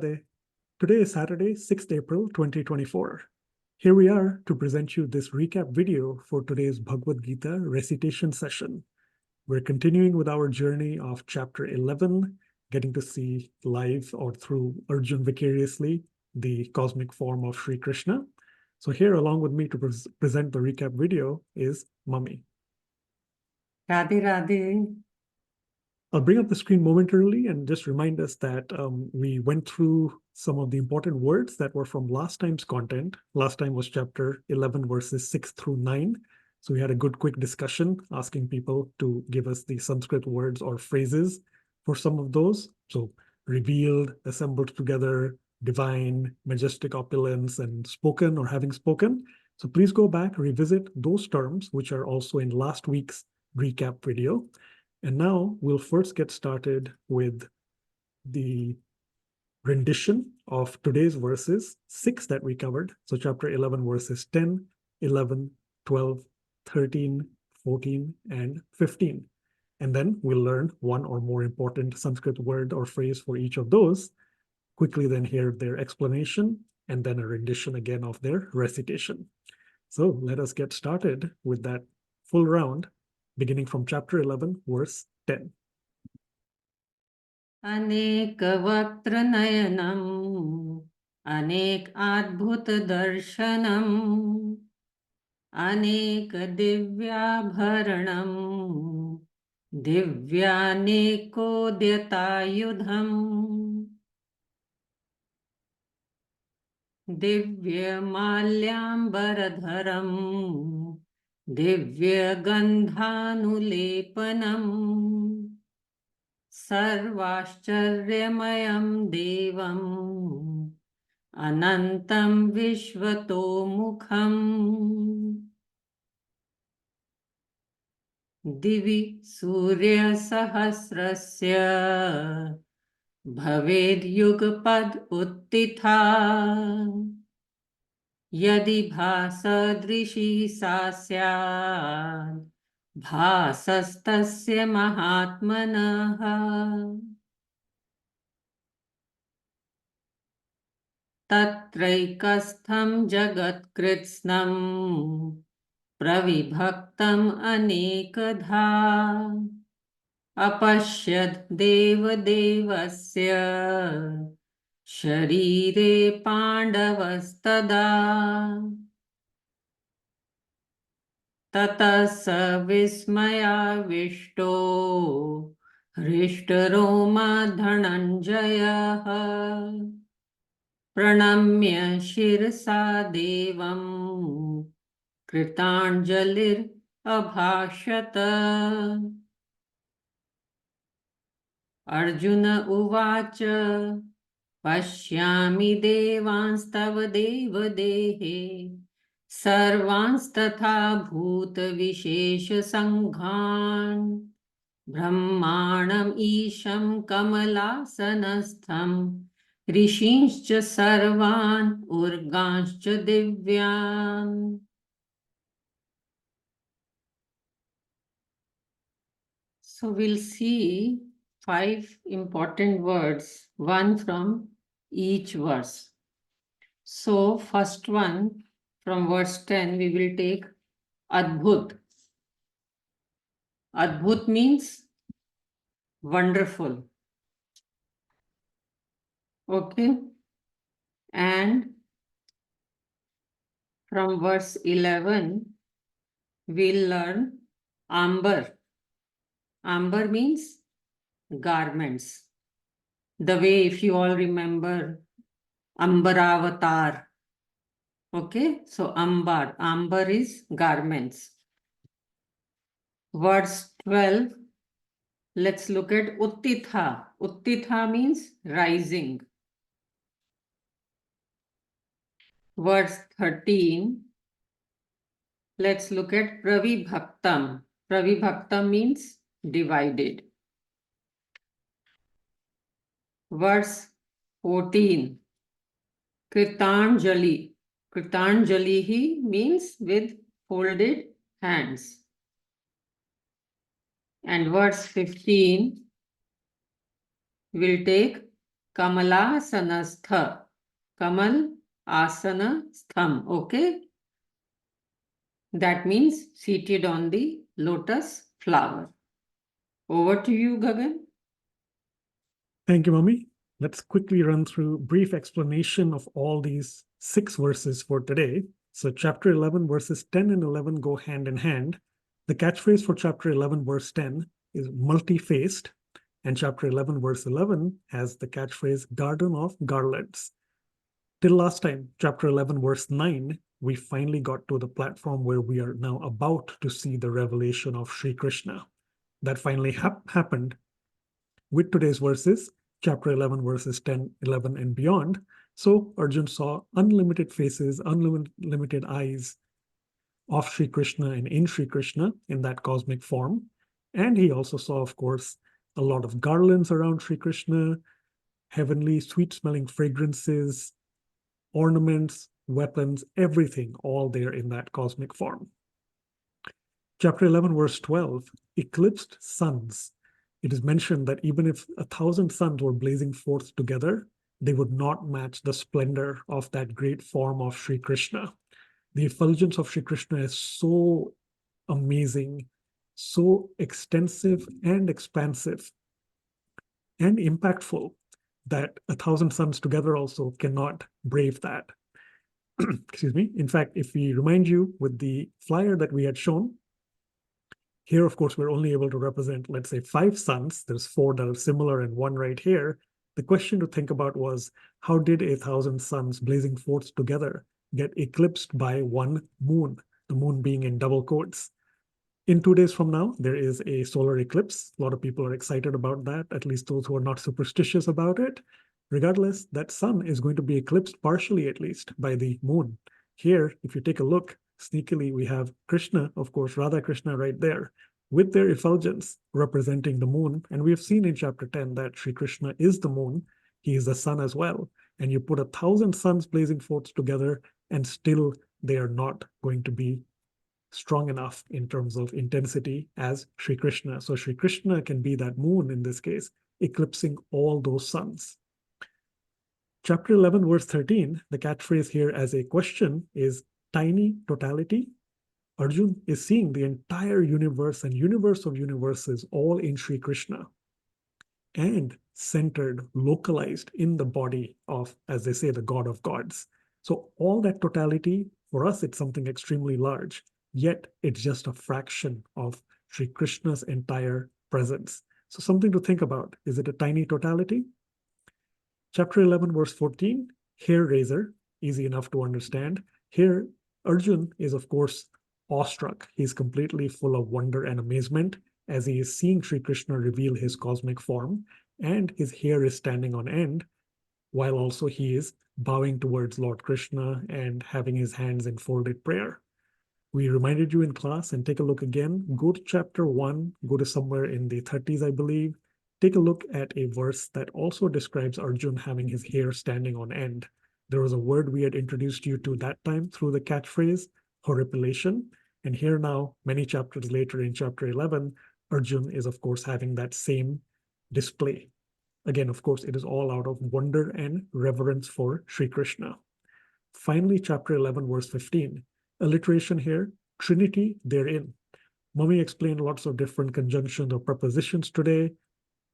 Radhe. Today is Saturday, 6th April 2024. Here we are to present you this recap video for today's Bhagavad Gita recitation session. We're continuing with our journey of chapter 11, getting to see live or through Arjun vicariously the cosmic form of Sri Krishna. So here along with me to present the recap video is Mummy. Radhe Radhe. I'll bring up the screen momentarily and just remind us that we went through some of the important words that were from last time's content. Last time was chapter 11, verses 6 through 9. So we had a good quick discussion asking people to give us the Sanskrit words or phrases for some of those. So revealed, assembled together, divine, majestic opulence, and spoken or having spoken. So please go back, revisit those terms, which are also in last week's recap video. And now we'll first get started with the rendition of today's verses 6 that we covered. So chapter 11, verses 10, 11, 12, 13, 14, and 15. And then we'll learn one or more important Sanskrit word or phrase for each of those. Quickly then hear their explanation and then a rendition again of their recitation. So let us get started with that full round, beginning from chapter 11, verse 10. Anek vaktra nayanam, anek adbhut darshanam, anek divyabharanam, divyanekodhyatayudham, divyamalyambaradharam, divyagandhanulepanam, Sarvashcharyamyam devam anantam vishvatomukham divi surya sahasrasya bhaved yugpad uttitha yadi bhasadrishi sasyad bhasastasya mahatmanaha tatraikastham jagatkritsnam pravibhaktam anekadha apashyad devasya sharire pandavastada Tata sa vismayavisto hrishtharoma dhananjaya pranamya shirsa devam kritanjalir abhashata Arjuna uvacha pashyami devanstava devadehe Sarvanstatha bhuta vishesha sanghan Brahmanam isham kamalasanastham Rishinscha sarvan urganscha divyan. So we'll see 5 important words, one from each verse. So first one, from verse 10, we will take Adbhut. Adbhut means wonderful. Okay. And from verse 11, we'll learn Ambar. Ambar means garments. The way, if you all remember, Ambaravatar. Okay, so Ambar. Ambar is garments. Verse 12, let's look at Uttitha. Uttitha means rising. Verse 13, let's look at Pravibhaktam. Pravibhaktam means divided. Verse 14, Kritanjali. Kritanjalihi means with folded hands. And verse 15, we'll take Kamalasana Kamal asana stham. Okay. That means seated on the lotus flower. Over to you, Gagan. Thank you, Mummy. Let's quickly run through brief explanation of all these 6 verses for today. So chapter 11, verses 10 and 11 go hand in hand. The catchphrase for chapter 11, verse 10 is multi-faced, and chapter 11, verse 11 has the catchphrase garden of garlands. Till last time, chapter 11, verse 9, we finally got to the platform where we are now about to see the revelation of Sri Krishna. That finally happened with today's verses, chapter 11, verses 10, 11, and beyond. So Arjun saw unlimited faces, unlimited eyes of Sri Krishna and in Sri Krishna in that cosmic form. And he also saw, of course, a lot of garlands around Sri Krishna, heavenly, sweet smelling fragrances, ornaments, weapons, everything, all there in that cosmic form. Chapter 11, verse 12, eclipsed suns. It is mentioned that even if 1,000 suns were blazing forth together, they would not match the splendor of that great form of Sri Krishna. The effulgence of Sri Krishna is so amazing, so extensive and expansive and impactful that 1,000 suns together also cannot brave that. Excuse me. In fact, if we remind you with the flyer that we had shown, here, of course, we're only able to represent, let's say, 5 suns. There's 4 that are similar and 1 right here. The question to think about was, how did 1,000 suns blazing forth together get eclipsed by 1 moon, the moon being in double quotes? In 2 days from now, there is a solar eclipse. A lot of people are excited about that, at least those who are not superstitious about it. Regardless, that sun is going to be eclipsed partially, at least, by the moon. Here, if you take a look, sneakily, we have Krishna, of course, Radha Krishna right there, with their effulgence representing the moon. And we have seen in chapter 10 that Sri Krishna is the moon. He is the sun as well. And you put 1,000 suns blazing forth together, and still they are not going to be strong enough in terms of intensity as Sri Krishna. So Sri Krishna can be that moon in this case, eclipsing all those suns. Chapter 11, verse 13, the catchphrase here as a question is tiny totality. Arjun is seeing the entire universe and universe of universes all in Sri Krishna and centered, localized in the body of, as they say, the God of gods. So all that totality, for us, it's something extremely large, yet it's just a fraction of Sri Krishna's entire presence. So something to think about. Is it a tiny totality? Chapter 11, verse 14, hair raiser, easy enough to understand. Here, Arjun is, of course, awestruck. He's completely full of wonder and amazement as he is seeing Sri Krishna reveal his cosmic form, and his hair is standing on end, while also he is bowing towards Lord Krishna and having his hands in folded prayer. We reminded you in class, and take a look again. Go to chapter 1, go to somewhere in the 30s, I believe. Take a look at a verse that also describes Arjun having his hair standing on end. There was a word we had introduced you to that time through the catchphrase, horripilation. And here now, many chapters later in chapter 11, Arjun is, of course, having that same display. Again, of course, it is all out of wonder and reverence for Sri Krishna. Finally, chapter 11, verse 15. Alliteration here, Trinity therein. Mummy explained lots of different conjunctions or prepositions today,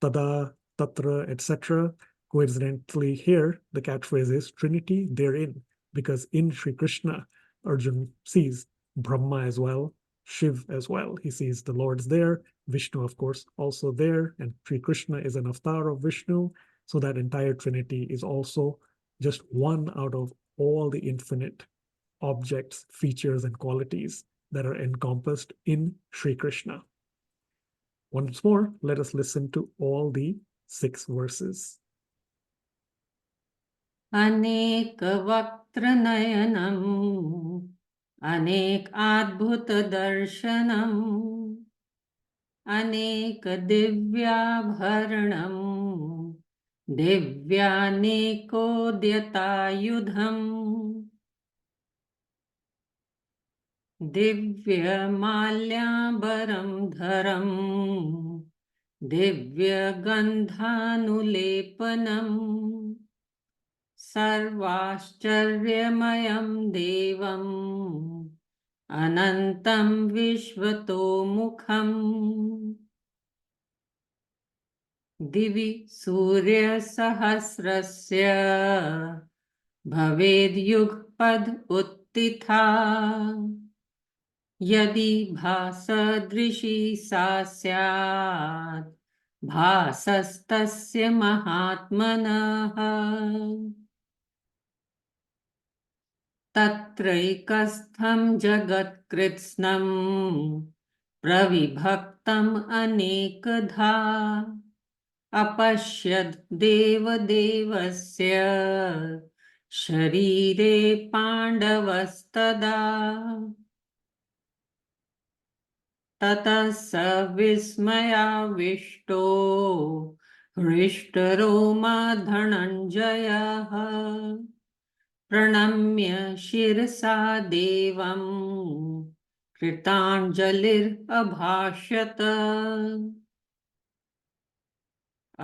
tada, tatra, etc. Coincidentally, here, the catchphrase is Trinity therein, because in Sri Krishna, Arjun sees Brahma as well, Shiv as well. He sees the Lords there, Vishnu, of course, also there, and Sri Krishna is an avatar of Vishnu. So that entire Trinity is also just one out of all the infinite objects, features, and qualities that are encompassed in Sri Krishna. Once more, let us listen to all the 6 verses. Anek Vaktranayana Anek Adbhut Darshanam Anek Divyabharanam Divyanekodhyatayudham Divyamalyambaram dharam दिव्यगन्धानुलेपनम् सर्वाश्चर्यमयं देवम् अनन्तं विश्वतोमुखम् दिवि सूर्यसहस्रस्य भवेद्युगपद् उत्थिता यदि भासदृशी सा स्यात् भासस्तस्य महात्मनः तत्रैकस्थं जगत्कृत्स्नं प्रविभक्तम् अनेकधा अपश्यद् देवदेवस्य शरीरे पाण्डवस्तदा ततः स विस्मयाविष्टो हृष्टरोमा धनञ्जयः प्रणम्य शिरसा देवं कृताञ्जलिरभाषत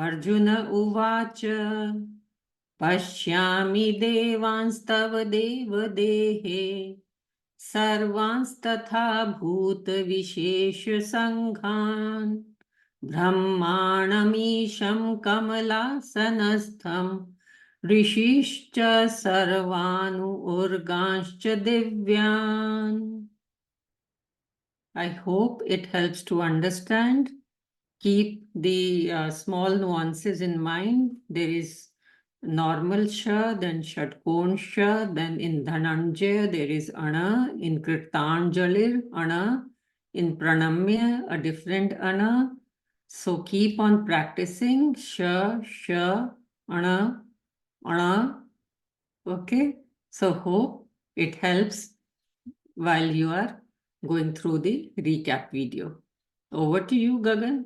अर्जुन उवाच पश्यामि देवांस्तव देवदेहे सर्वांस्तथा भूतविशेषसङ्घान् ब्रह्माणमीशं कमलासनस्थं ऋषिश्च सर्वानुर्गांश्च दिव्यान्. I hope it helps to understand. Keep the small nuances in mind. There is normal sha, then shatkon sha, then in dhananjaya there is ana, in kritanjalir ana, in pranamya a different ana. So keep on practicing sha, ana, ana. Okay. So hope it helps while you are going through the recap video. Over to you, Gagan.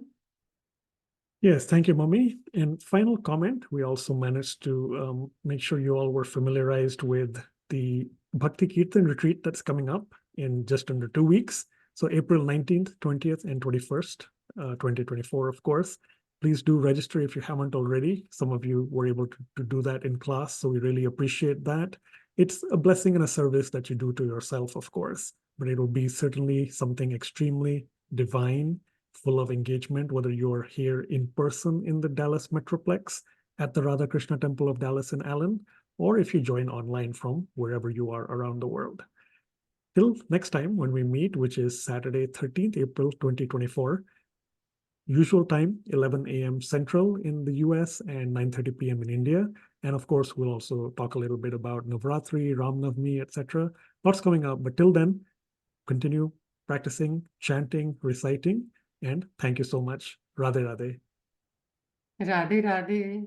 Yes, thank you, Mummy. And final comment, we also managed to make sure you all were familiarized with the Bhakti Kirtan retreat that's coming up in just under 2 weeks. So April 19th, 20th, and 21st, 2024, of course. Please do register if you haven't already. Some of you were able to do that in class, so we really appreciate that. It's a blessing and a service that you do to yourself, of course, but it will be certainly something extremely divine, full of engagement, whether you're here in person in the Dallas Metroplex at the Radha Krishna Temple of Dallas and Allen, or if you join online from wherever you are around the world. Till next time when we meet, which is Saturday, 13th April 2024, usual time, 11 a.m. Central in the US and 9:30 p.m. in India. And of course, we'll also talk a little bit about Navratri, Ram Navami, etc. Lots coming up, but till then, continue practicing, chanting, reciting, and thank you so much. Radhe Radhe. Radhe Radhe.